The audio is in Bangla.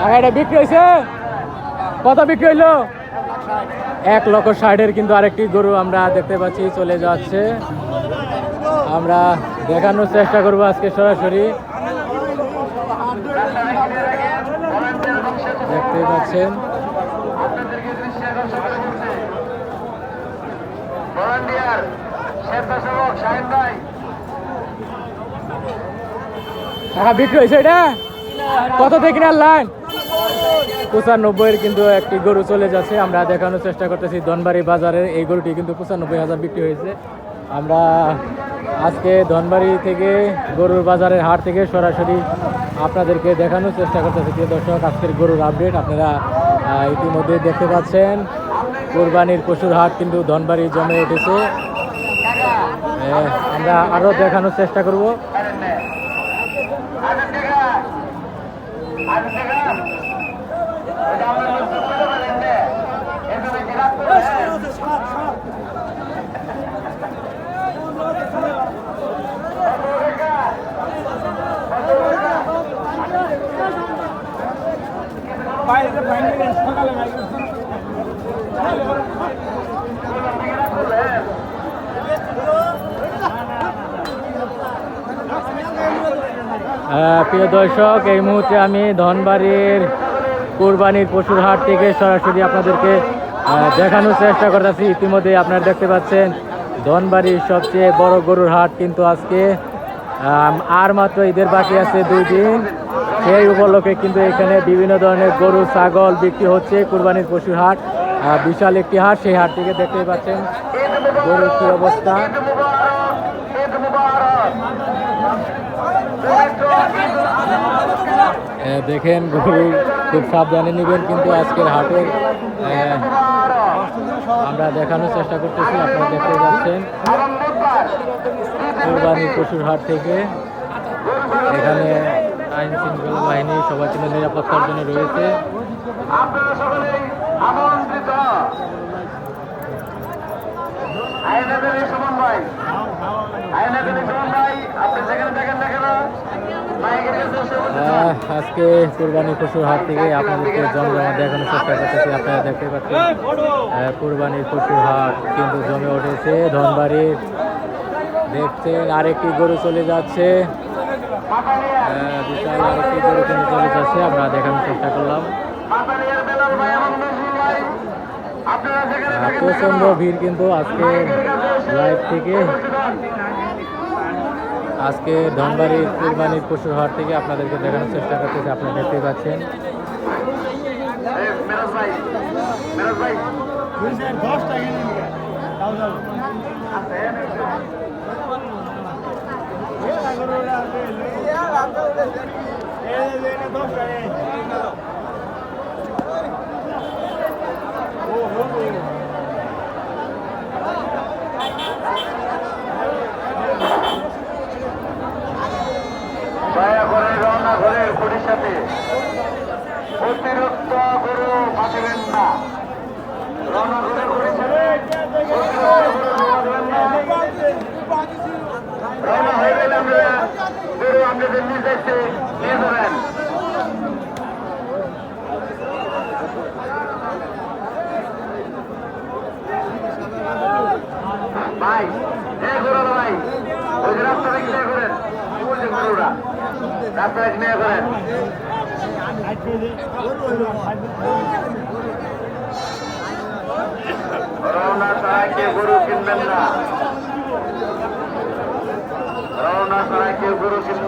আর এটা বিক্রি হয়েছে কত বিক্রি হইলো 1,60,000 কিন্তু আরেকটি গরু আমরা দেখতে পাচ্ছি চলে যাচ্ছে আমরা দেখানোর চেষ্টা করব আজকে সরাসরি দেখতে পাচ্ছেন টাকা বিক্রি হয়েছে এটা কত থেকে আনলেন 95,000 কিন্তু একটি গরু চলে যাচ্ছে আমরা দেখানোর চেষ্টা করতেছি ধনবাড়ি বাজারে এই গরুটি কিন্তু 95,000 বিক্রি হয়েছে আমরা আজকে ধনবাড়ি থেকে গরুর বাজারের হাট থেকে সরাসরি আপনাদেরকে দেখানোর চেষ্টা করতেছি প্রিয় দর্শক আজকের গরুর আপডেট আপনারা ইতিমধ্যে দেখতে পাচ্ছেন কোরবানির পশুর হাট কিন্তু ধনবাড়ি জমে উঠেছে আমরা আরও দেখানোর চেষ্টা করব প্রিয় দর্শক এই মুহূর্তে আমি ধনবাড়ির কোরবানির পশুর হাট থেকে সরাসরি আপনাদেরকে দেখানোর চেষ্টা করতেছি ইতিমধ্যে আপনারা দেখতে পাচ্ছেন ধনবাড়ির সবচেয়ে বড় গরুর হাট কিন্তু আজকে আর মাত্র ঈদের বাকি আছে 2 দিন সেই উপলক্ষে কিন্তু এখানে বিভিন্ন ধরনের গরু ছাগল বিক্রি হচ্ছে কোরবানির পশুর হাট বিশাল একটি হাট সেই হাট থেকে দেখতে পাচ্ছেন গরুর কি অবস্থা দেখেন গরু খুব সাবধানে নেবেন কিন্তু আজকের হাটের আমরা দেখানোর চেষ্টা করতেছি আপনারা দেখতে পাচ্ছেন কোরবানির পশুর হাট থেকে এখানে আইন শৃঙ্খলা বাহিনী সবার জন্য নিরাপত্তার জন্য রয়েছে আজকে কোরবানি পশুর হাট থেকে আপনাদেরকে জমজমা দেখানোর চেষ্টা করতেছি আপনারা দেখতে পাচ্ছেন কোরবানির পশুর হাট কিন্তু জমে উঠেছে ধনবাড়ির দেখছেন আরেকটি গরু চলে যাচ্ছে বিশাল আরেকটি গরু কিন্তু চলে যাচ্ছে আমরা দেখানোর চেষ্টা করলাম প্রচন্ড ভিড় কিন্তু আজকে লাইভ থেকে আজকে ধনবাড়ির কোরবানির পশুর হাট থেকে আপনাদেরকে দেখানোর চেষ্টা করতেছি আপনারা দেখতে পাচ্ছেন দয়া করে রওনা ঘরের খুঁটির সাথে অতিরিক্ত গরু বাঁচবেন না রওনা ঘরের খুঁটির সাথে রওনা হয়ে গেলে আমরা গরু আপনাদের নিজ দায়িত্বে নিয়ে যাবেন ভাই গরু ভাই ওই যে রাস্তাটা ক্লিয়ার করেন গরুরা রাস্তাটা ক্লিয়ার করেন রওনা ছাড়া কে গরু কিনবেন না